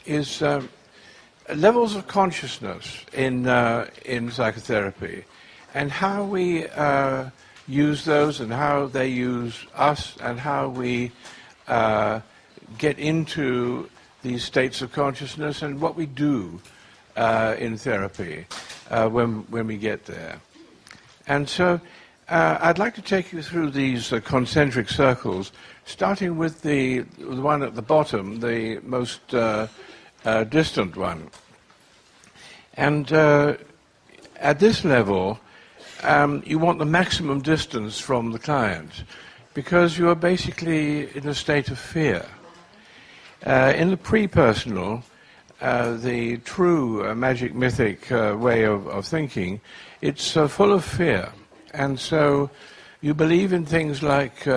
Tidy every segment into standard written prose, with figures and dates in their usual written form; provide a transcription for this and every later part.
is levels of consciousness in psychotherapy, and how we use those, and how they use us, and how we get into these states of consciousness, and what we do in therapy when we get there. And so I'd like to take you through these concentric circles, starting with the one at the bottom, the most distant one. And at this level, you want the maximum distance from the client, because you are basically in a state of fear. In the pre-personal, the true magic mythic way of thinking, it's full of fear. And so you believe in things like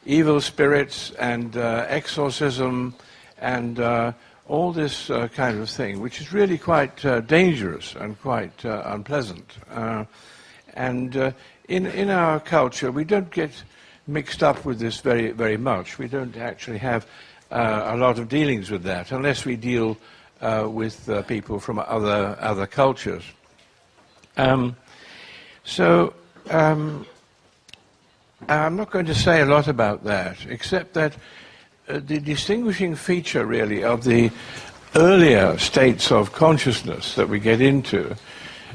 evil spirits and exorcism and all this kind of thing, which is really quite dangerous and quite unpleasant. And in our culture, we don't get mixed up with this very, very much. We don't actually have a lot of dealings with that, unless we deal with people from other cultures. So I'm not going to say a lot about that, except that the distinguishing feature, really, of the earlier states of consciousness that we get into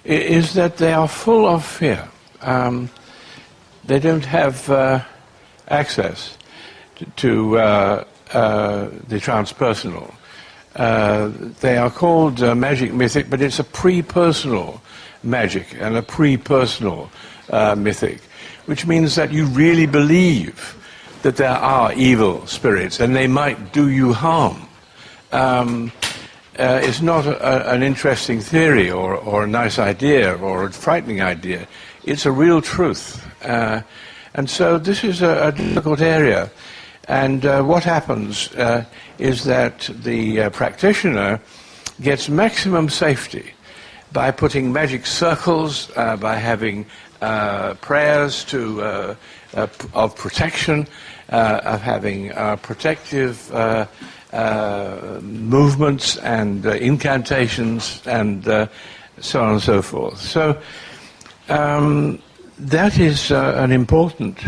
is that they are full of fear. They don't have access to the transpersonal. They are called magic mythic, but it's a pre-personal magic and a pre-personal mythic, which means that you really believe that there are evil spirits and they might do you harm. It's not an interesting theory or a nice idea or a frightening idea. It's a real truth. And so this is a difficult area. And what happens is that the practitioner gets maximum safety by putting magic circles, by having prayers of protection, of having protective movements and incantations, and so on and so forth. So that is an important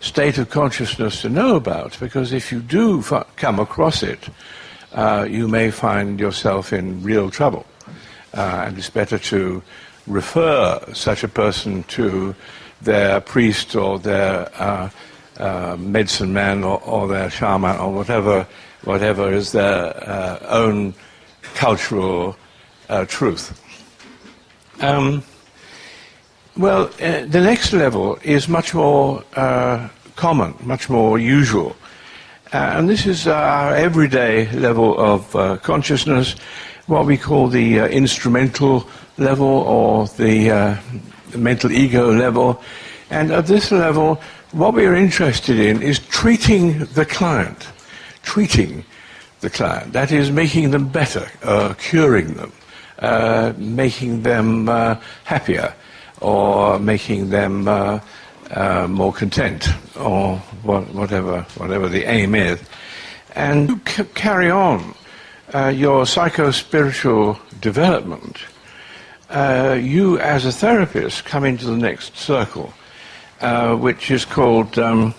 state of consciousness to know about, because if you do come across it, you may find yourself in real trouble. And it's better to refer such a person to their priest or their medicine man or their shaman or whatever is their own cultural truth. Well, the next level is much more common, much more usual. And this is our everyday level of consciousness, what we call the instrumental level, or the mental ego level. And at this level, what we are interested in is treating the client. That is, making them better, curing them, making them happier, or making them more content, or whatever the aim is. And you carry on your psycho-spiritual development. You, as a therapist, come into the next circle, which is called the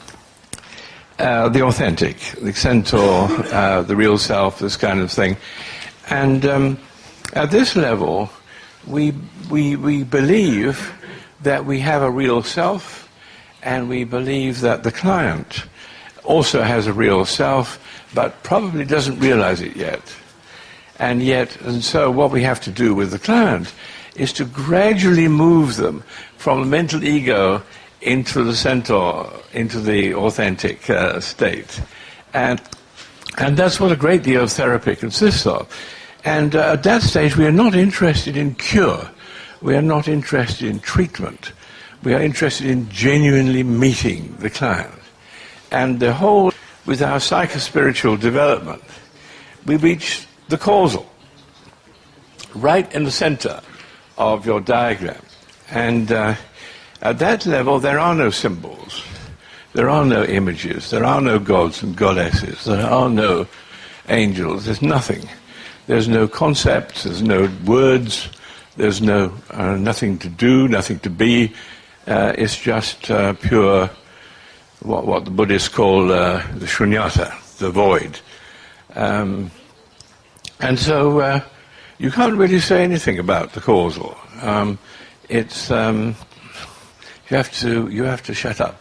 authentic, the centaur, the real self, this kind of thing. And at this level, we believe that we have a real self, and we believe that the client also has a real self, but probably doesn't realize it yet. And so what we have to do with the client is to gradually move them from the mental ego into the centaur, into the authentic state. And that's what a great deal of therapy consists of. And at that stage, we are not interested in cure. We are not interested in treatment. We are interested in genuinely meeting the client. And the whole, with our psychospiritual development, we reach the causal, right in the center of your diagram. And at that level, there are no symbols. There are no images. There are no gods and goddesses. There are no angels. There's nothing. There's no concepts, there's no words, there's no nothing to do, nothing to be. It's just pure, what the Buddhists call the shunyata, the void. And so you can't really say anything about the causal. It's you have to shut up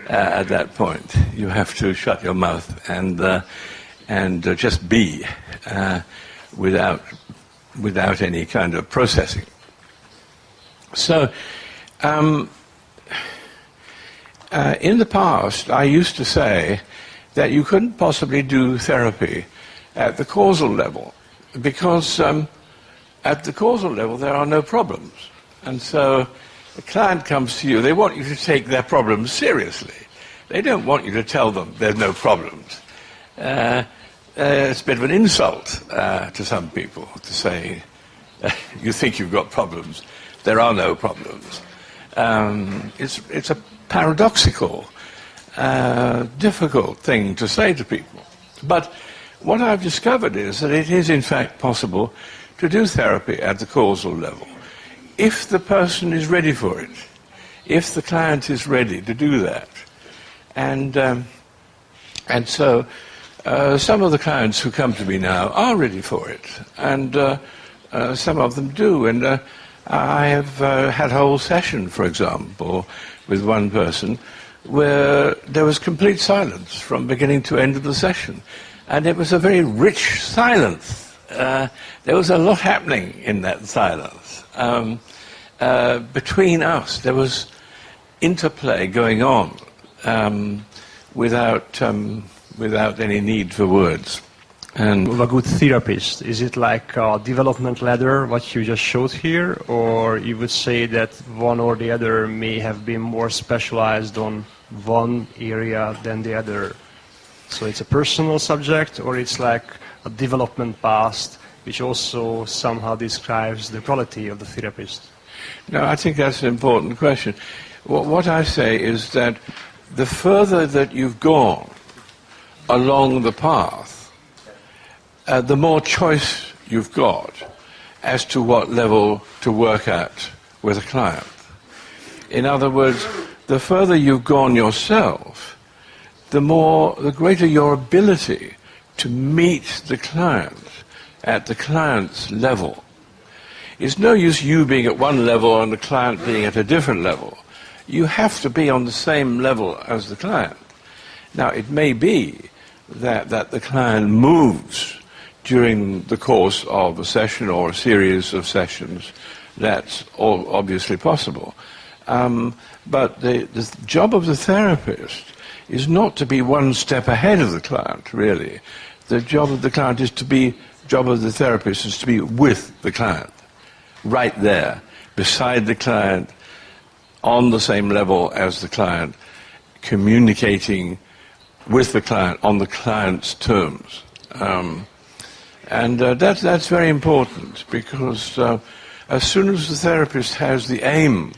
at that point. You have to shut your mouth and just be without any kind of processing. So in the past, I used to say that you couldn't possibly do therapy at the causal level because at the causal level there are no problems. And so the client comes to you, they want you to take their problems seriously. They don't want you to tell them there's no problems. It's a bit of an insult to some people to say, you think you've got problems, there are no problems. It's a paradoxical, difficult thing to say to people. But what I've discovered is that it is in fact possible to do therapy at the causal level. If the person is ready for it, if the client is ready to do that. And so some of the clients who come to me now are ready for it, and some of them do. And I have had a whole session, for example, with one person where there was complete silence from beginning to end of the session. And it was a very rich silence. There was a lot happening in that silence. Between us, there was interplay going on without any need for words. And a good therapist, is it like a development ladder, what you just showed here, or you would say that one or the other may have been more specialized on one area than the other? So it's a personal subject, or it's like a development path, which also somehow describes the quality of the therapist? No, I think that's an important question. What I say is that the further that you've gone along the path, the more choice you've got as to what level to work at with a client. In other words, the further you've gone yourself, the greater your ability to meet the client at the client's level. It's no use you being at one level and the client being at a different level. You have to be on the same level as the client. Now, it may be that the client moves during the course of a session or a series of sessions. That's all obviously possible. But the job of the therapist is not to be one step ahead of the client, really. The job of the therapist is to be with the client, right there, beside the client, on the same level as the client, communicating with the client on the client's terms. That's very important, because as soon as the therapist has the aim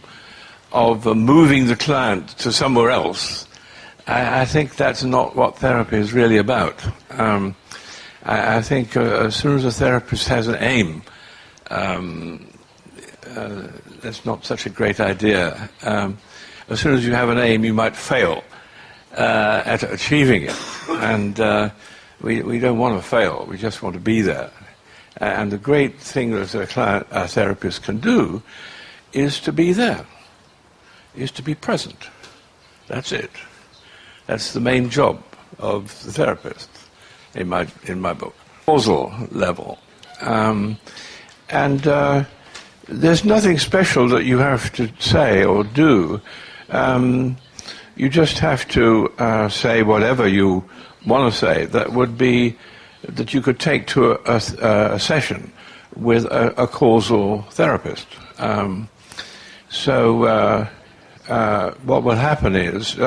of moving the client to somewhere else, I think that's not what therapy is really about. I think as soon as a therapist has an aim, that's not such a great idea. As soon as you have an aim, you might fail at achieving it. And we don't want to fail, we just want to be there. And the great thing that a therapist can do is to be there, is to be present. That's it. That's the main job of the therapist in my book. Causal level. There's nothing special that you have to say or do. You just have to say whatever you want to say that would be that you could take to a session with a causal therapist. What will happen is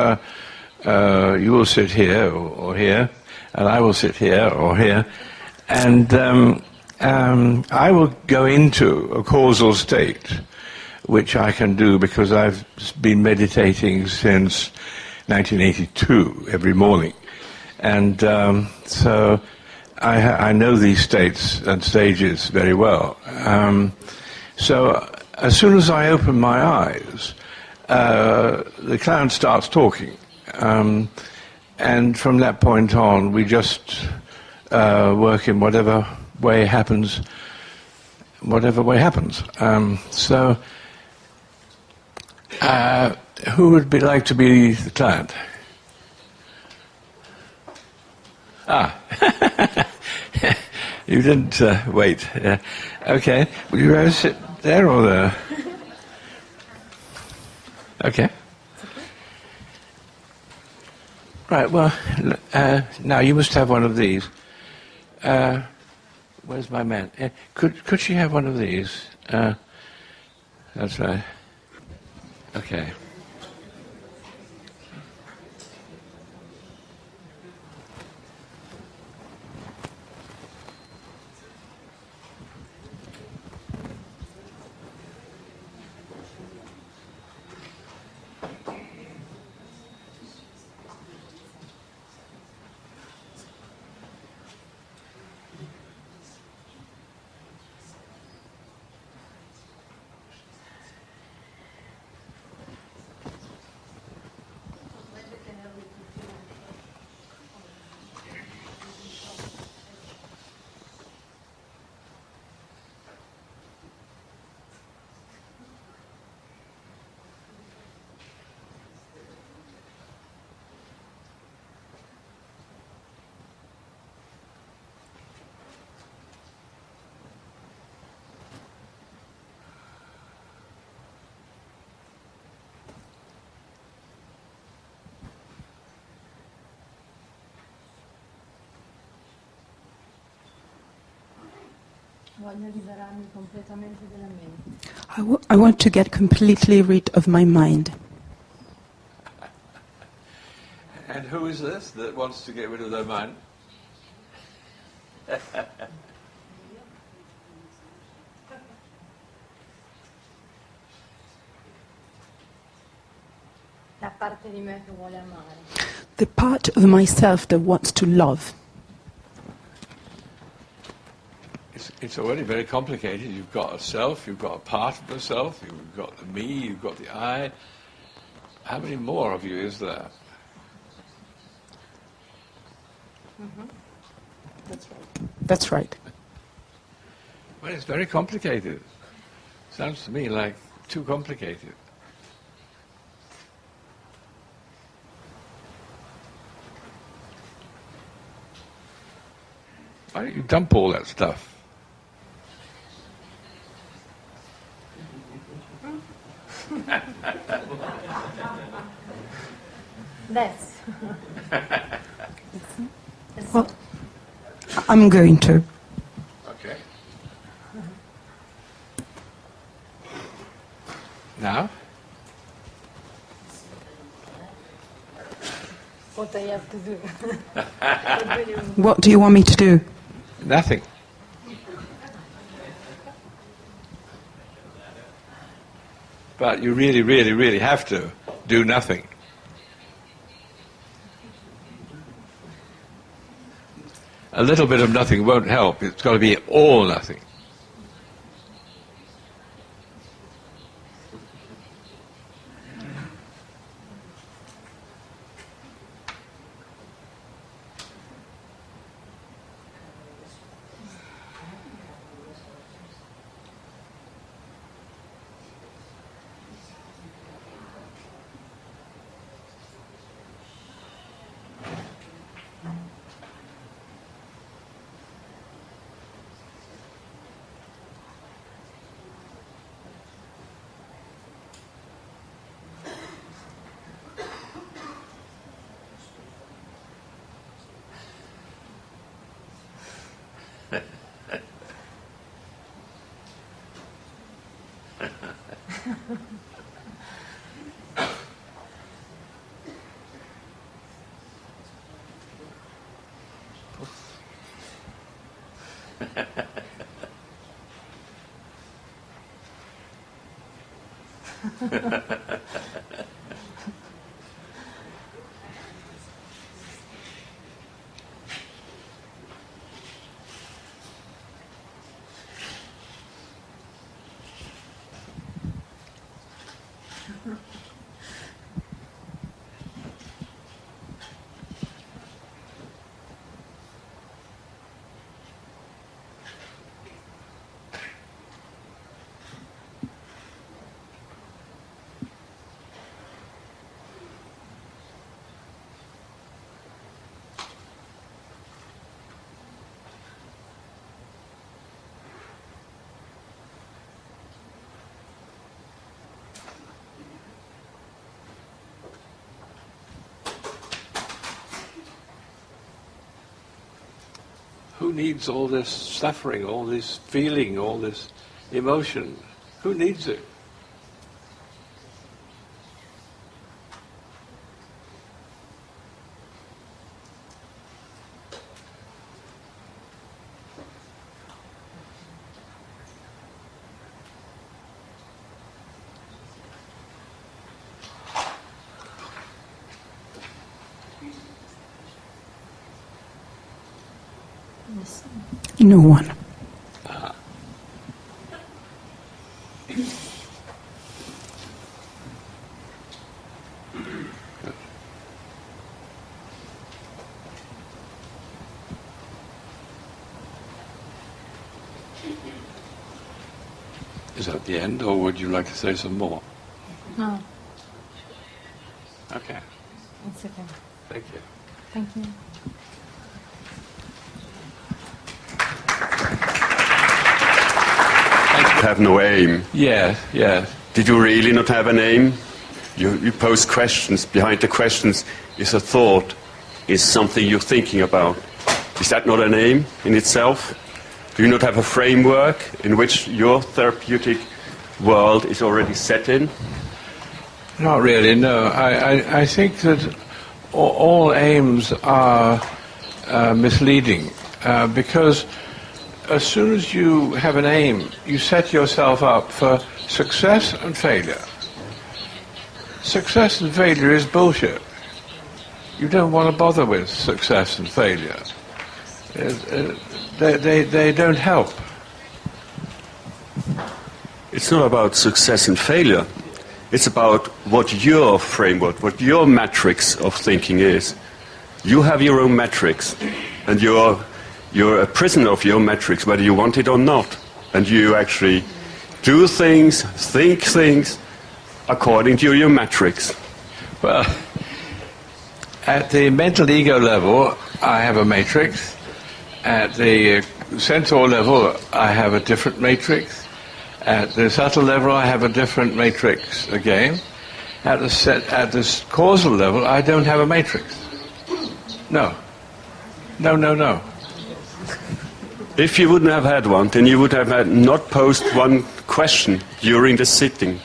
you will sit here or here, and I will sit here or here, and I will go into a causal state, which I can do because I've been meditating since 1982 every morning. And so I know these states and stages very well. So as soon as I open my eyes, the clown starts talking. And from that point on, we just work in whatever way happens, So who would like to be the client? Ah, you didn't wait. Okay, would you rather sit there or there? Okay. Right, well, now you must have one of these. Where's my man? Could she have one of these? That's right. Okay. I want to get completely rid of my mind. And who is this that wants to get rid of their mind? La parte di me che vuole amare. The part of myself that wants to love. It's already very complicated. You've got a self, you've got a part of the self, you've got the me, you've got the I. How many more of you is there? Mm-hmm. That's right. That's right. Well, it's very complicated. Sounds to me like too complicated. Why don't you dump all that stuff? That's. Well, I'm going to. Okay. Now? What I have to do. What do you want me to do? Nothing. But you really, really, really have to do nothing. A little bit of nothing won't help. It's got to be all nothing. Who needs all this suffering, all this feeling, all this emotion? Who needs it? No one. Is that the end, or would you like to say some more? No, Okay, it's okay. thank you. Thank you. Have no aim. Yes, yes. Did you really not have an aim? You pose questions. Behind the questions is a thought, is something you're thinking about. Is that not an aim in itself? Do you not have a framework in which your therapeutic world is already set in? Not really, no. I think that all aims are misleading because as soon as you have an aim, you set yourself up for success and failure. Success and failure is bullshit. You don't want to bother with success and failure. They don't help. It's not about success and failure. It's about what your framework, what your matrix of thinking is. You have your own matrix, and you're a prisoner of your matrix, whether you want it or not. And you actually do things, think things, according to your matrix. Well, at the mental ego level, I have a matrix. At the centaur level, I have a different matrix. At the subtle level, I have a different matrix again. At the causal level, I don't have a matrix. No. No, no, no. If you wouldn't have had one, then you would have had not posed one question during the sitting.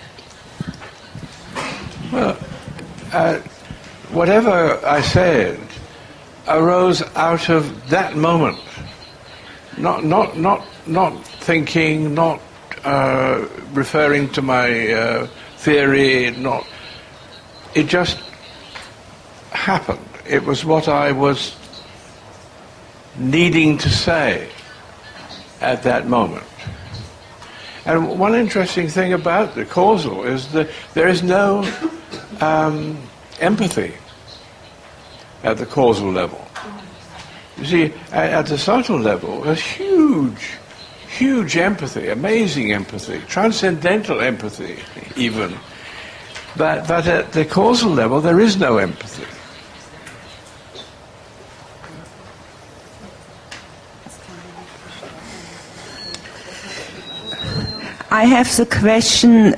Well, whatever I said arose out of that moment. Not thinking, not referring to my theory, it just happened. It was what I was needing to say at that moment. And one interesting thing about the causal is that there is no empathy at the causal level. You see, at the subtle level, there's huge empathy, amazing empathy, transcendental empathy even. But at the causal level, there is no empathy. I have the question,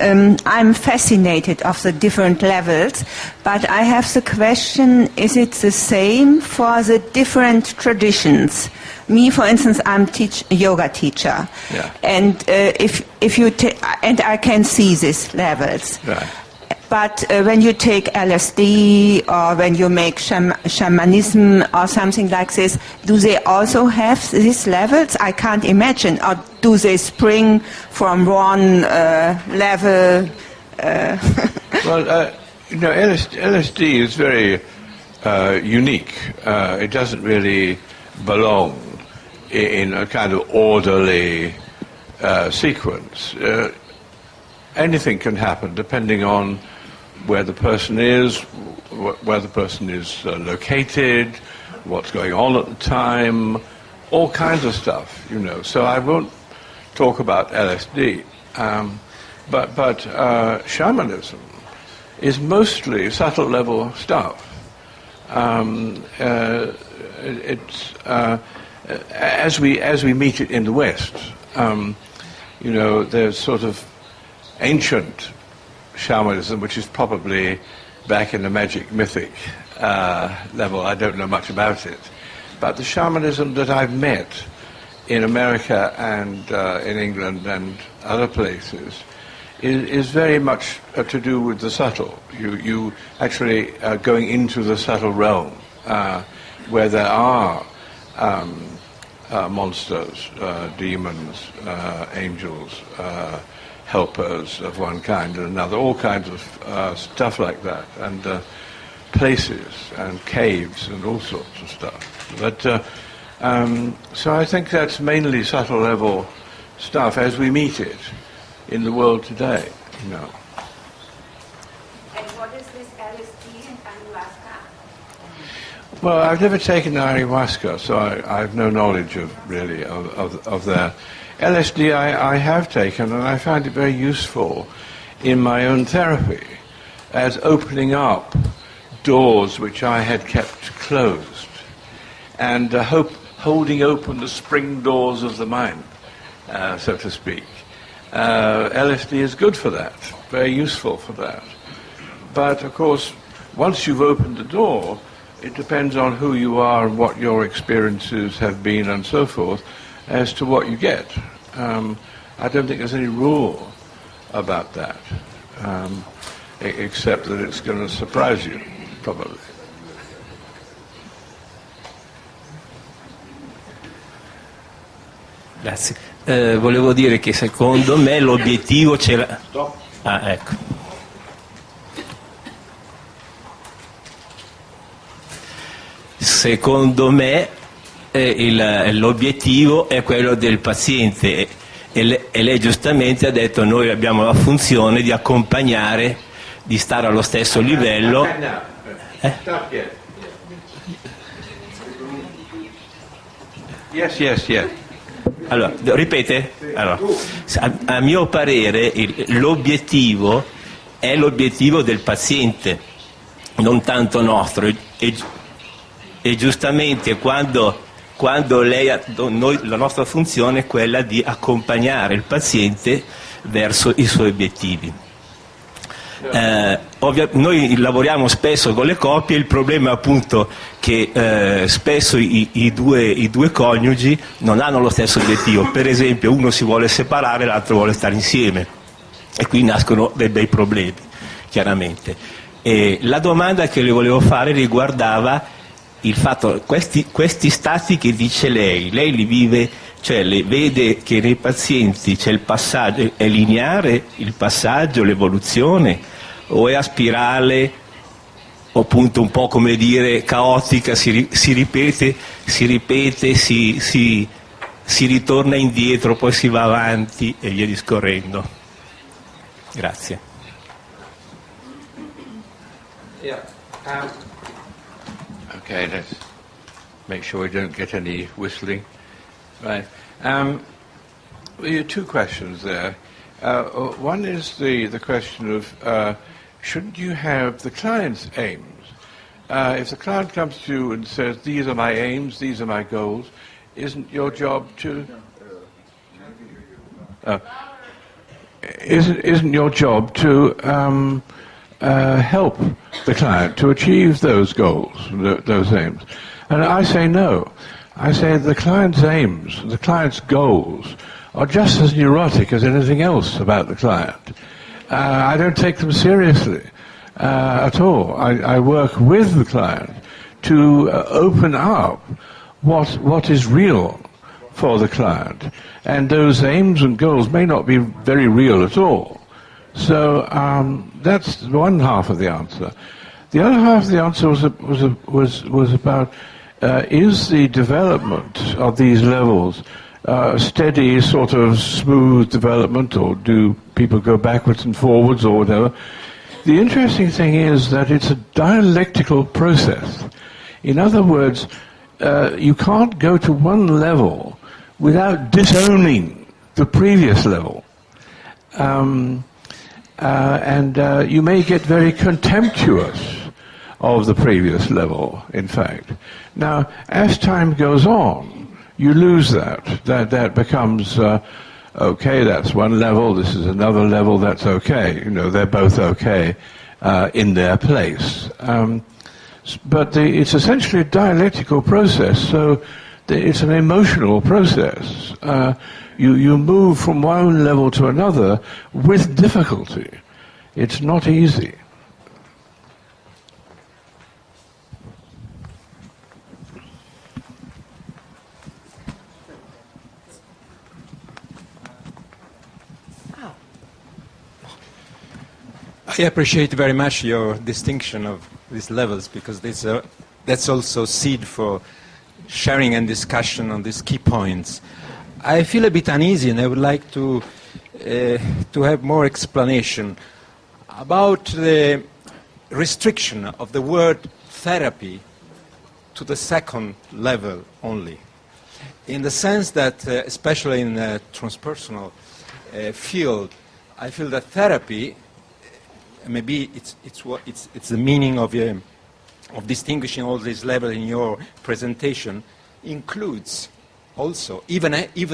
I'm fascinated of the different levels, but I have the question, is it the same for the different traditions? Me, for instance, I'm a yoga teacher, Yeah. and if you and I can see these levels. Right. But when you take LSD or when you make shamanism or something like this, do they also have these levels? I can't imagine. Or do they spring from one level? Well, LSD is very unique. It doesn't really belong in a kind of orderly sequence. Anything can happen depending on where the person is, where the person is located, what's going on at the time, all kinds of stuff, you know. So I won't talk about LSD, but shamanism is mostly subtle level stuff. It's as we meet it in the West. You know, there's sort of ancient shamanism, which is probably back in the magic mythic level. I don't know much about it. But the shamanism that I've met in America and in England and other places is very much to do with the subtle. You actually going into the subtle realm where there are monsters, demons, angels, helpers of one kind and another, all kinds of stuff like that, and places and caves and all sorts of stuff. But so I think that's mainly subtle level stuff as we meet it in the world today, you know. And what is this LSD and ayahuasca? Well, I've never taken ayahuasca, so I have no knowledge of really of that. LSD I have taken, and I find it very useful in my own therapy as opening up doors which I had kept closed, and holding open the spring doors of the mind, so to speak. LSD is good for that, very useful for that. But of course, once you've opened the door, it depends on who you are and what your experiences have been and so forth as to what you get. I don't think there's any rule about that, except that it's going to surprise you, probably. Grazie. Volevo dire che secondo me l'obiettivo c'era... Ah, ecco. Secondo me l'obiettivo è quello del paziente e lei giustamente ha detto noi abbiamo la funzione di accompagnare, di stare allo stesso livello. Yes. Allora, ripete? Allora, a mio parere l'obiettivo è l'obiettivo del paziente, non tanto nostro, e giustamente quando la nostra funzione è quella di accompagnare il paziente verso i suoi obiettivi. Noi lavoriamo spesso con le coppie, il problema è appunto che spesso i due coniugi non hanno lo stesso obiettivo. Per esempio, uno si vuole separare, l'altro vuole stare insieme, e qui nascono dei bei problemi, chiaramente. E la domanda che le volevo fare riguardava il fatto, questi stati che dice lei li vive, cioè le vede che nei pazienti c'è il passaggio, è lineare il passaggio, l'evoluzione, o è a spirale, o appunto un po' come dire caotica, si ripete, si ritorna indietro, poi si va avanti e via discorrendo. Grazie. Okay, let's make sure we don't get any whistling. Right. There are two questions there. One is the question of shouldn't you have the client's aims? If the client comes to you and says, these are my aims, these are my goals, isn't your job to... Isn't your job to help the client to achieve those goals, those aims? And I say no. I say the client's aims, the client's goals, are just as neurotic as anything else about the client. I don't take them seriously at all. I work with the client to open up what is real for the client. And those aims and goals may not be very real at all. So that's one half of the answer. The other half of the answer was about is the development of these levels steady, sort of smooth development, or do people go backwards and forwards or whatever? the interesting thing is that it's a dialectical process. In other words, you can't go to one level without disowning the previous level. And you may get very contemptuous of the previous level, in fact. Now, as time goes on, you lose that. That becomes, okay, that's one level, this is another level, that's okay. You know, they're both okay in their place. But it's essentially a dialectical process, so it's an emotional process. You move from one level to another with difficulty. It's not easy. I appreciate very much your distinction of these levels, because that's also seed for sharing and discussion on these key points. I feel a bit uneasy, and I would like to have more explanation about the restriction of the word therapy to the second level only, in the sense that, especially in the transpersonal field, I feel that therapy, maybe it's the meaning of distinguishing all these levels in your presentation, includes also, even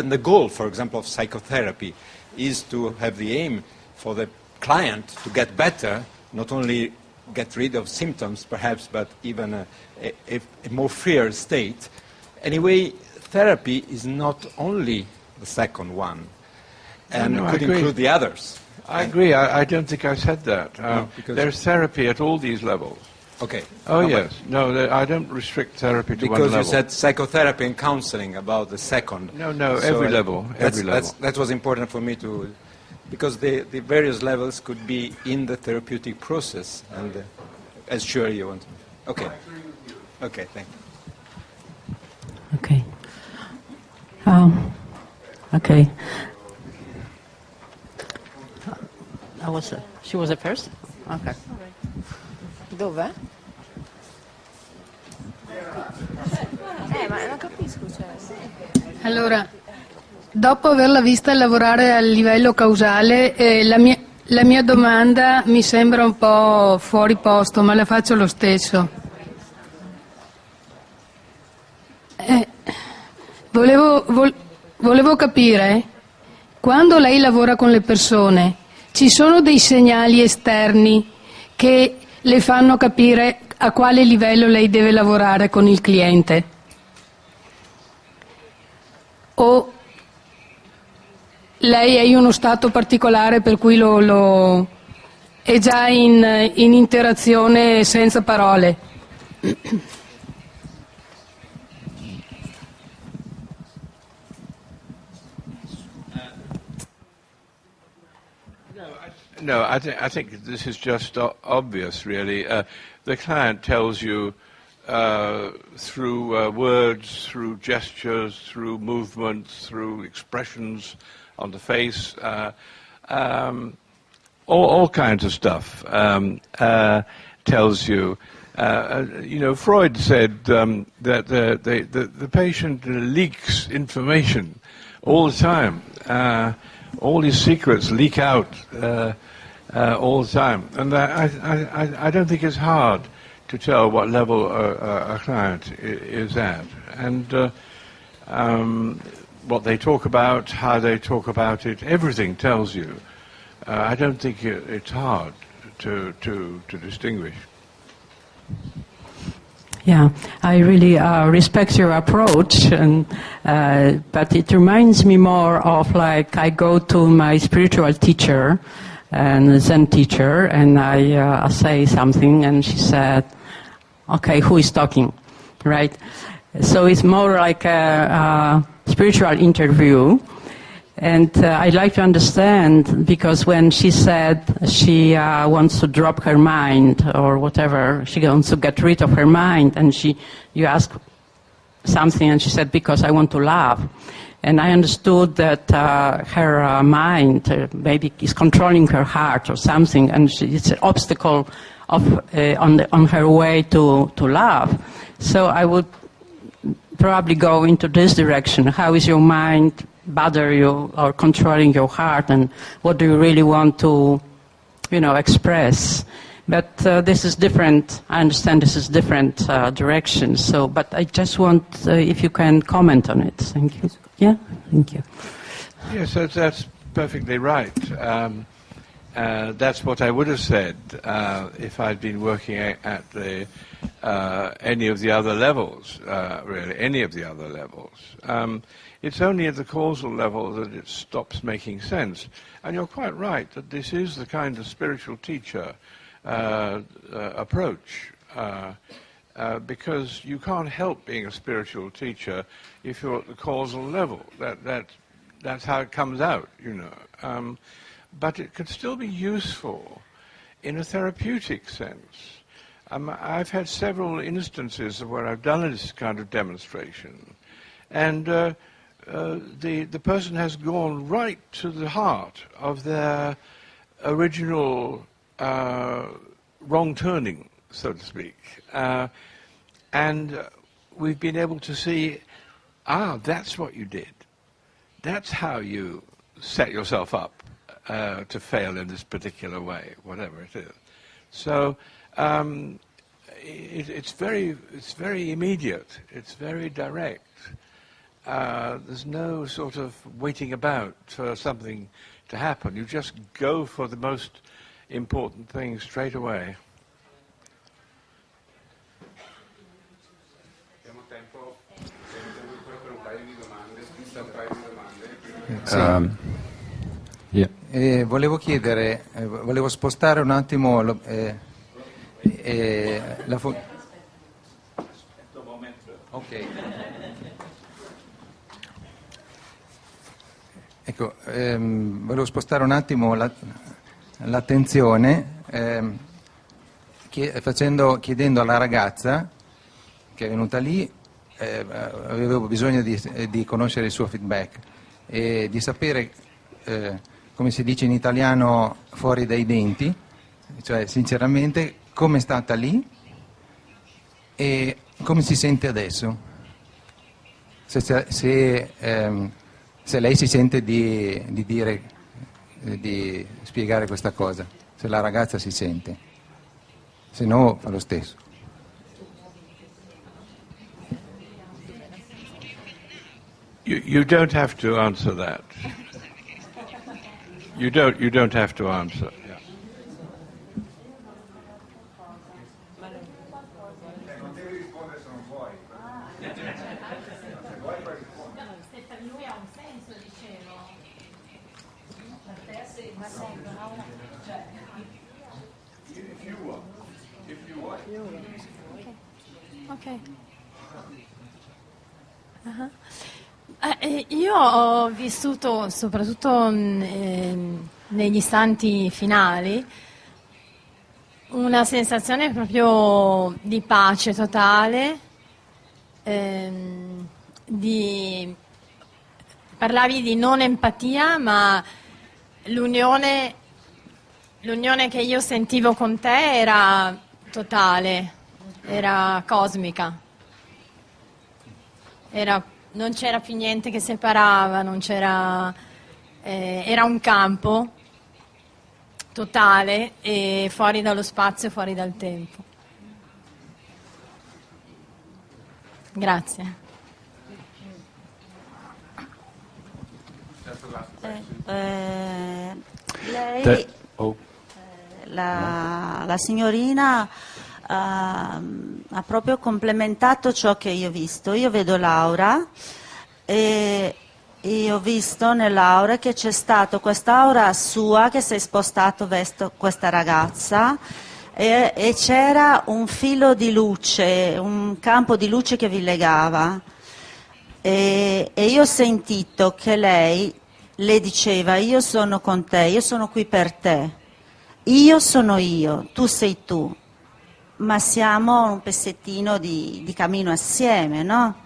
the goal, for example, of psychotherapy is to have the aim for the client to get better, not only get rid of symptoms perhaps, but even a more freer state. Anyway, therapy is not only the second one, and could include the others. I agree. I don't think I said that. No, there's therapy at all these levels. Okay. Oh, no, yes. No, I don't restrict therapy to one level. Because you said psychotherapy and counseling about the second. No, so every level. Every level. That was important for me to, because the various levels could be in the therapeutic process, and as sure you want. Okay. Okay, thank you. Okay. Okay. She was the first? Okay. Dov'è? Ma non capisco, cioè. Allora, dopo averla vista lavorare a livello causale, la mia domanda mi sembra un po' fuori posto, ma la faccio lo stesso. Volevo capire, quando lei lavora con le persone, ci sono dei segnali esterni che le fanno capire a quale livello lei deve lavorare con il cliente? O lei è in uno stato particolare per cui è già in interazione senza parole? No, I think this is just obvious, really. The client tells you through words, through gestures, through movements, through expressions on the face, all kinds of stuff tells you. Freud said that the patient leaks information all the time. All his secrets leak out all the time. And I don't think it's hard to tell what level a client is at. And what they talk about, how they talk about it, everything tells you. I don't think it's hard to distinguish. Yeah, I really respect your approach, but it reminds me more of like I go to my spiritual teacher and Zen teacher, and I say something, and she said, "Okay, who is talking?" Right? So it's more like a spiritual interview. And I'd like to understand, because when she said she wants to drop her mind or whatever, she wants to get rid of her mind, and you ask something, and she said, because I want to laugh. And I understood that her mind maybe is controlling her heart or something, and it's an obstacle on her way to love. So I would probably go into this direction. How is your mind bother you or controlling your heart, and what do you really want to, express? But this is different. I understand this is different directions. So, but I just want if you can comment on it. Thank you. Yeah, thank you. Yes, that's perfectly right. That's what I would have said if I'd been working at any of the other levels, really, any of the other levels. It's only at the causal level that it stops making sense. And you're quite right that this is the kind of spiritual teacher approach, because you can't help being a spiritual teacher if you're at the causal level. That's how it comes out, but it could still be useful in a therapeutic sense. I've had several instances where I've done this kind of demonstration, and the person has gone right to the heart of their original wrong turning, so to speak. And we've been able to see, that's what you did. That's how you set yourself up to fail in this particular way, whatever it is. So it's very immediate. It's very direct. There's no sort of waiting about for something to happen. You just go for the most important thing straight away. Volevo chiedere, volevo spostare un attimo ok. Ecco, volevo spostare un attimo l'attenzione chiedendo alla ragazza che è venuta lì, avevo bisogno di conoscere il suo feedback e di sapere, come si dice in italiano, fuori dai denti, cioè sinceramente come è stata lì e come si sente adesso, se lei si sente di spiegare questa cosa, se la ragazza si sente, se no fa lo stesso. You don't have to answer that. You don't have to answer. Yeah. Non devi rispondere se non vuoi. Se per lui ha un senso, dicevo. Per te sì, ma sempre ha una... If you want. Ok. Uh-huh. Io ho vissuto, soprattutto negli istanti finali, una sensazione proprio di pace totale, parlavi di non empatia, ma l'unione che io sentivo con te era totale, era cosmica, non c'era più niente che separava, non c'era, era un campo totale e fuori dallo spazio, fuori dal tempo. Grazie. Lei, la signorina ha proprio complementato ciò che io ho visto. Io vedo Laura e ho visto nell'aura che c'è stato quest'aura sua che si è spostato verso questa ragazza e c'era un filo di luce, un campo di luce che vi legava e io ho sentito che lei le diceva: io sono con te, io sono qui per te, io sono io, tu sei tu, ma siamo un pezzettino di cammino assieme, no?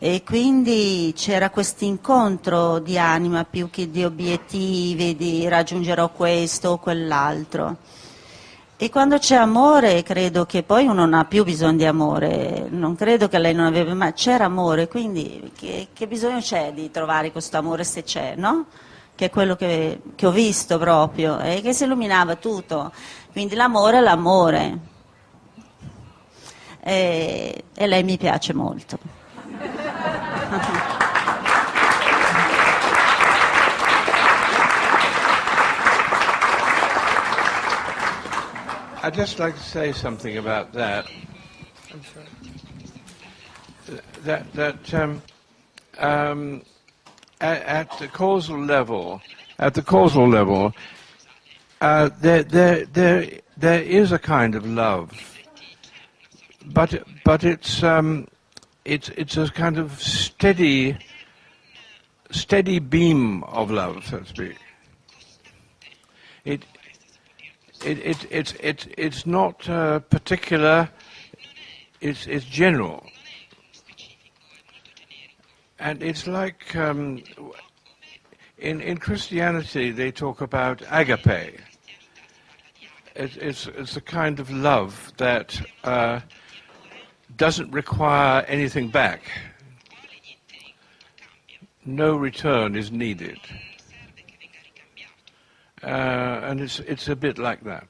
E quindi c'era questo incontro di anima più che di obiettivi, di raggiungerò questo o quell'altro. E quando c'è amore credo che poi uno non ha più bisogno di amore, non credo che lei non aveva mai, c'era amore, quindi che bisogno c'è di trovare questo amore se c'è, no? Che è quello che ho visto proprio, e che si illuminava tutto, quindi l'amore è l'amore. E lei mi piace molto. I'd just like to say something about that. I'm sorry. At the causal level, there is a kind of love, but it's a kind of steady beam of love, so to speak. It's not particular. It's general, and it's like in Christianity they talk about agape. It's a kind of love that doesn't require anything back. No return is needed. And it's a bit like that.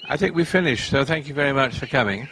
I think we finished, so thank you very much for coming.